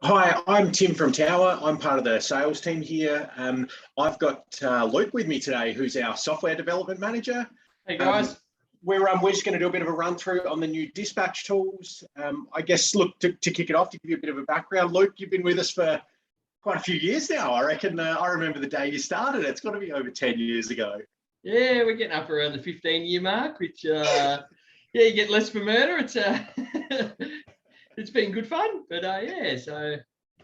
Hi, I'm Tim from Tower. I'm part of the sales team here. I've got Luke with me today, who's our software development manager. Hey guys. We're just going to do a bit of a run through on the new dispatch tools. I guess, look, to kick it off, to give you a bit of a background, Luke, you've been with us for quite a few years now. I reckon I remember the day you started. It's got to be over 10 years ago. Yeah, we're getting up around the 15-year mark, which, yeah, you get less for murder. It's it's been good fun, but yeah, so.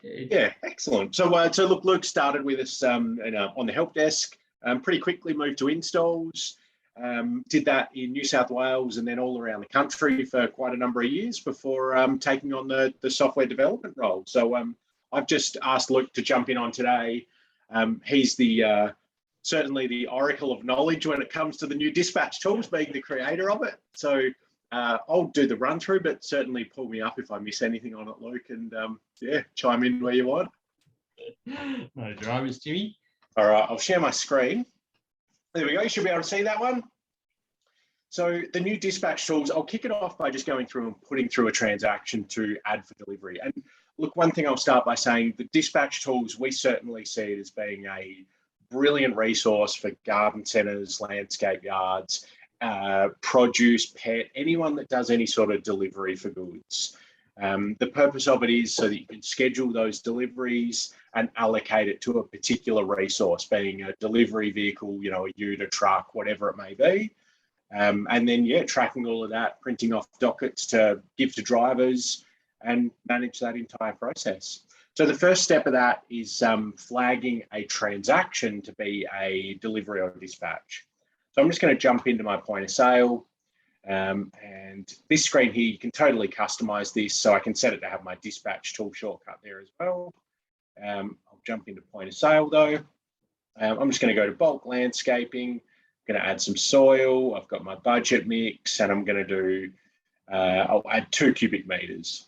Yeah, excellent. So look, Luke started with us on the help desk, pretty quickly moved to installs, did that in New South Wales and then all around the country for quite a number of years before taking on the software development role. So I've just asked Luke to jump in on today. He's certainly the oracle of knowledge when it comes to the new dispatch tools, being the creator of it. So I'll do the run through, but certainly pull me up if I miss anything on it, Luke, and yeah, chime in where you want. No dramas, Timmy. All right, I'll share my screen. There we go. You should be able to see that one. So the new dispatch tools, I'll kick it off by just going through and putting through a transaction to add for delivery. And look, one thing I'll start by saying, the dispatch tools, we certainly see it as being a brilliant resource for garden centres, landscape yards, produce, pet, anyone that does any sort of delivery for goods. The purpose of it is so that you can schedule those deliveries and allocate it to a particular resource, being a delivery vehicle, a ute, a truck, whatever it may be. And then, yeah, tracking all of that, printing off dockets to give to drivers and manage that entire process. So the first step of that is flagging a transaction to be a delivery or dispatch. So I'm just going to jump into my point of sale. And this screen here, you can totally customize this. So I can set it to have my dispatch tool shortcut there as well. I'll jump into point of sale though. I'm just going to go to bulk landscaping. I'm going to add some soil. I've got my budget mix and I'm going to do, I'll add 2 cubic meters.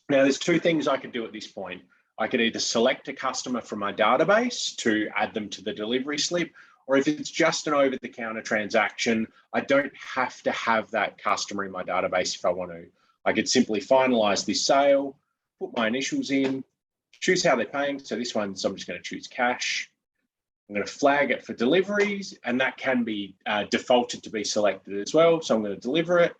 Now there's 2 things I could do at this point. I could either select a customer from my database to add them to the delivery slip, or if it's just an over-the-counter transaction, I don't have to have that customer in my database if I want to. I could simply finalize this sale, put my initials in, choose how they're paying. So this one, I'm just going to choose cash. I'm going to flag it for deliveries, and that can be defaulted to be selected as well. So I'm going to deliver it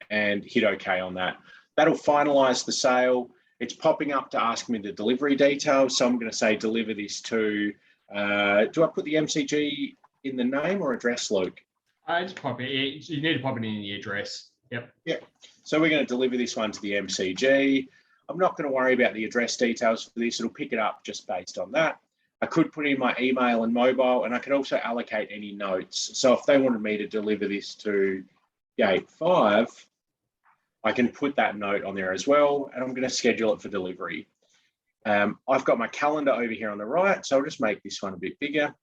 and hit OK on that. That'll finalize the sale. It's popping up to ask me the delivery details. So I'm going to say deliver this to, do I put the MCG in the name or address, Luke? Just pop it. You need to pop it in the address. Yep. Yep. So we're going to deliver this one to the MCG. I'm not going to worry about the address details for this. It'll pick it up just based on that. I could put in my email and mobile, and I could also allocate any notes. So if they wanted me to deliver this to gate 5, I can put that note on there as well, and I'm going to schedule it for delivery. I've got my calendar over here on the right, so I'll just make this one a bit bigger.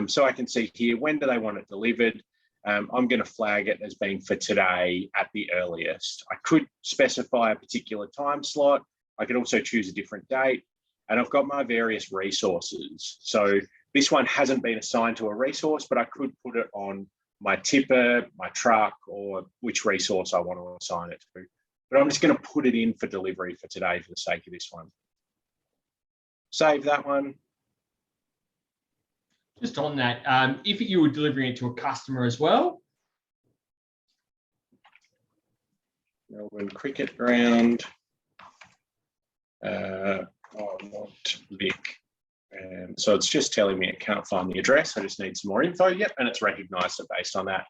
So I can see here, when do they want it delivered? I'm going to flag it as being for today at the earliest. I could specify a particular time slot. I could also choose a different date, and I've got my various resources. So this one hasn't been assigned to a resource, but I could put it on my tipper, my truck, or which resource I want to assign it to. But I'm just going to put it in for delivery for today for the sake of this one. Save that one. Just on that, if you were delivering it to a customer as well. Melbourne Cricket Ground. I want Vic. So it's just telling me it can't find the address. I just need some more info. Yep, and it's recognised it based on that.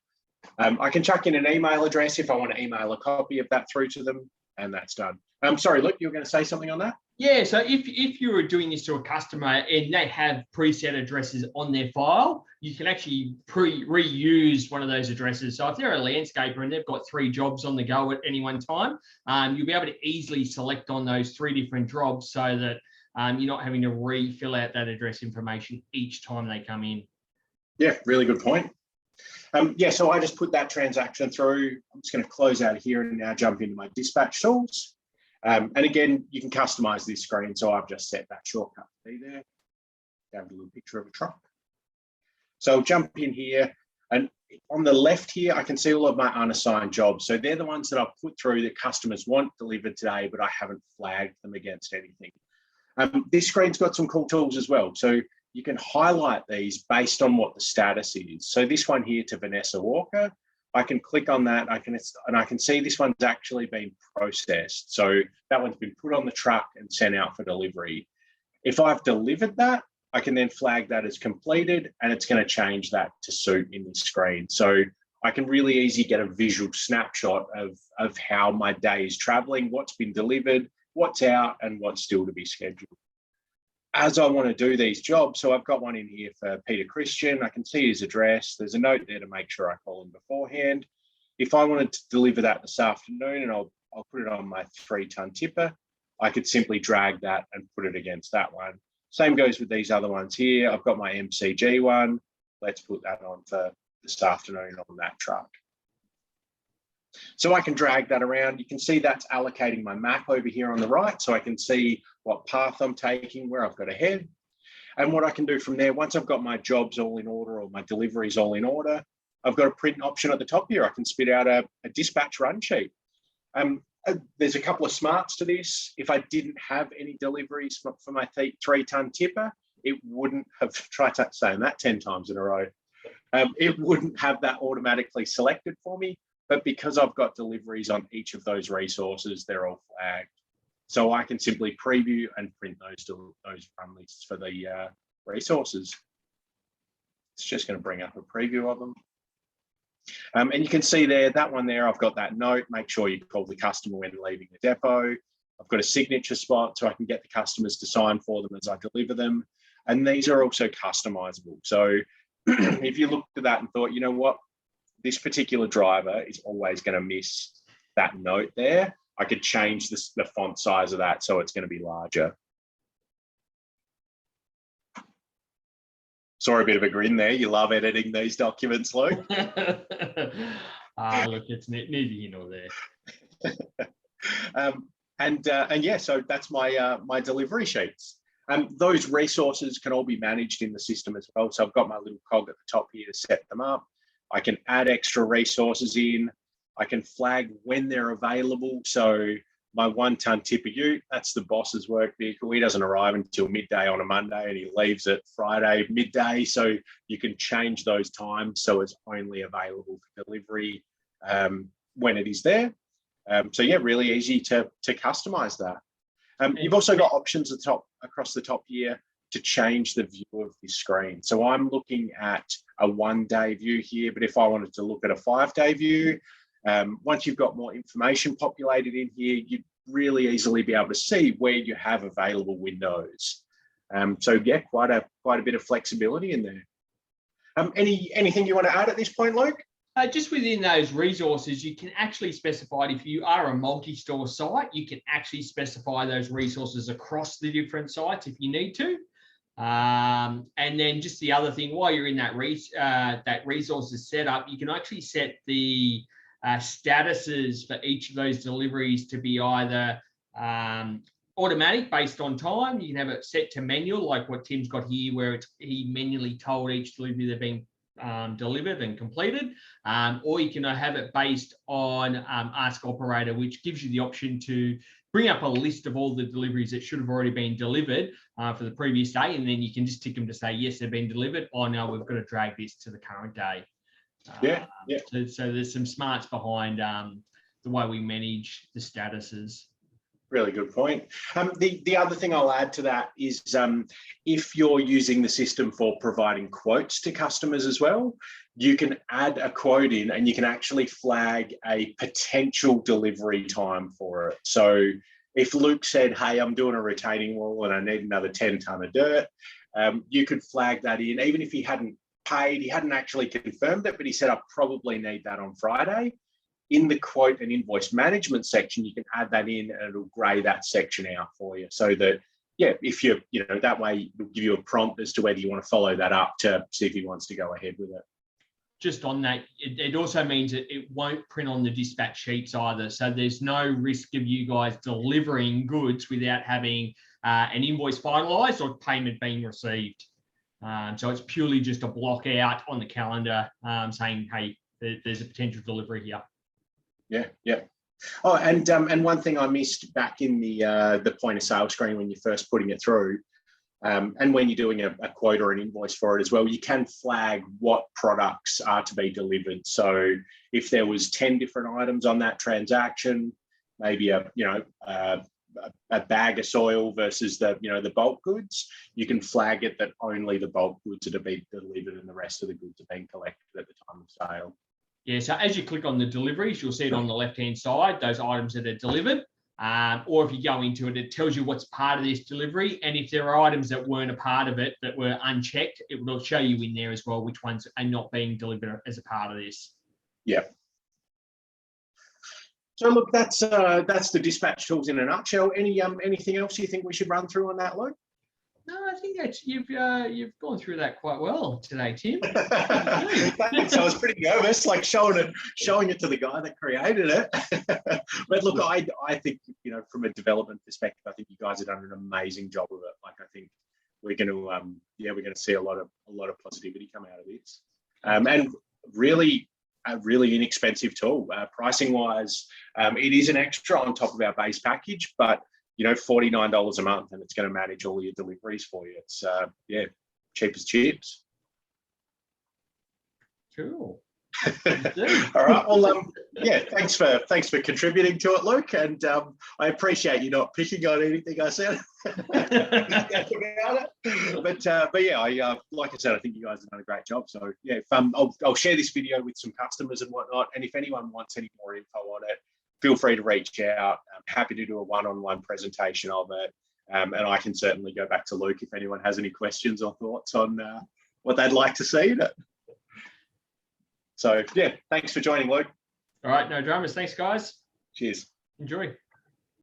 I can chuck in an email address if I want to email a copy of that through to them, and that's done. Sorry, Luke, you were going to say something on that? Yeah, so if you were doing this to a customer and they have preset addresses on their file, you can actually reuse one of those addresses. So if they're a landscaper and they've got 3 jobs on the go at any one time, you'll be able to easily select on those 3 different jobs so that you're not having to refill out that address information each time they come in. Yeah, really good point. Yeah, so I just put that transaction through. I'm just going to close out of here and now jump into my dispatch tools. And again, you can customize this screen. So I've just set that shortcut to be there. Have a little picture of a truck. So I'll jump in here. And on the left here, I can see all of my unassigned jobs. So they're the ones that I've put through that customers want delivered today, but I haven't flagged them against anything. This screen's got some cool tools as well. So you can highlight these based on what the status is. So this one here to Vanessa Walker, I can click on that, and I can see this one's actually been processed. So that one's been put on the truck and sent out for delivery. If I've delivered that, I can then flag that as completed, and it's going to change that to suit in the screen. So I can really easily get a visual snapshot of how my day is traveling, what's been delivered, what's out, and what's still to be scheduled. As I want to do these jobs, so I've got one in here for Peter Christian. I can see his address. There's a note there to make sure I call him beforehand. If I wanted to deliver that this afternoon, and I'll put it on my 3-ton tipper, I could simply drag that and put it against that one. Same goes with these other ones here. I've got my MCG one. Let's put that on for this afternoon on that truck. So I can drag that around. You can see that's allocating my map over here on the right. So I can see what path I'm taking, where I've got to head. And what I can do from there, once I've got my jobs all in order or my deliveries all in order, I've got a print option at the top here. I can spit out a dispatch run sheet. There's a couple of smarts to this. If I didn't have any deliveries for my 3-ton tipper, it wouldn't have, tried saying that 10 times in a row. It wouldn't have that automatically selected for me. But because I've got deliveries on each of those resources, they're all flagged. So I can simply preview and print those run lists for the resources. It's just going to bring up a preview of them. And you can see there, that one there, I've got that note. Make sure you call the customer when leaving the depot. I've got a signature spot so I can get the customers to sign for them as I deliver them. And these are also customizable. So if you looked at that and thought, you know what, this particular driver is always going to miss that note there, I could change the font size of that so it's going to be larger. Sorry, a bit of a grin there. You love editing these documents, Luke. Look, it's neither here nor there. And yeah, so that's my my delivery sheets. Those resources can all be managed in the system as well. So I've got my little cog at the top here to set them up. I can add extra resources in. I can flag when they're available. So my 1-ton tipper ute, that's the boss's work vehicle. He doesn't arrive until midday on a Monday and he leaves at Friday midday. So you can change those times so it's only available for delivery when it is there. So yeah, really easy to customize that. You've also got options at the top, across the top here, to change the view of this screen. So I'm looking at a 1-day view here, but if I wanted to look at a 5-day view, once you've got more information populated in here, you'd really easily be able to see where you have available windows. So yeah, quite a bit of flexibility in there. Anything you want to add at this point, Luke? Just within those resources, you can actually specify, if you are a multi-store site, you can actually specify those resources across the different sites if you need to. And then just the other thing, while you're in that resources setup, you can actually set the statuses for each of those deliveries to be either automatic based on time. You can have it set to manual, like what Tim's got here, where he manually told each delivery they've been delivered and completed, or you can have it based on Ask Operator, which gives you the option to bring up a list of all the deliveries that should have already been delivered for the previous day, and then you can just tick them to say, yes, they've been delivered. Oh, no, we've got to drag this to the current day. Yeah. So there's some smarts behind the way we manage the statuses. Really good point. The other thing I'll add to that is if you're using the system for providing quotes to customers as well, you can add a quote in and you can actually flag a potential delivery time for it. So if Luke said, hey, I'm doing a retaining wall and I need another 10 ton of dirt, you could flag that in, even if he hadn't paid, he hadn't actually confirmed it, but he said, I probably need that on Friday. In the quote and invoice management section, you can add that in and it'll grey that section out for you so that, yeah, if you're, that way it'll give you a prompt as to whether you want to follow that up to see if he wants to go ahead with it. Just on that, it also means that it won't print on the dispatch sheets either. So there's no risk of you guys delivering goods without having an invoice finalised or payment being received. So it's purely just a block out on the calendar saying, hey, there's a potential delivery here. Yeah. Oh, and one thing I missed back in the point of sale screen when you're first putting it through, and when you're doing a quote or an invoice for it as well, you can flag what products are to be delivered. So if there was 10 different items on that transaction, maybe a bag of soil versus the bulk goods, you can flag it that only the bulk goods are to be delivered and the rest of the goods are being collected at the time of sale. Yeah, so as you click on the deliveries, you'll see it on the left-hand side, those items that are delivered. Or if you go into it, it tells you what's part of this delivery. And if there are items that weren't a part of it, that were unchecked, it will show you in there as well which ones are not being delivered as a part of this. Yeah. So look, that's the dispatch tools in a nutshell. Anything else you think we should run through on that, Luke? No, I think that you've gone through that quite well today, Tim. Thanks. I was pretty nervous, like showing it to the guy that created it. But look, I think from a development perspective, I think you guys have done an amazing job of it. Like I think we're going to see a lot of positivity come out of this, and really a really inexpensive tool, pricing wise. It is an extra on top of our base package, but $49 a month, and it's going to manage all your deliveries for you. It's cheap as chips. Cool. All right. Well, thanks for contributing to it, Luke, and I appreciate you not picking on anything I said about it. But yeah, like I said, I think you guys have done a great job. So yeah, I'll share this video with some customers and whatnot, and if anyone wants any more info on it, feel free to reach out. I'm happy to do a one-on-one presentation of it. And I can certainly go back to Luke if anyone has any questions or thoughts on what they'd like to see. So, yeah, thanks for joining, Luke. All right, no dramas. Thanks, guys. Cheers. Enjoy.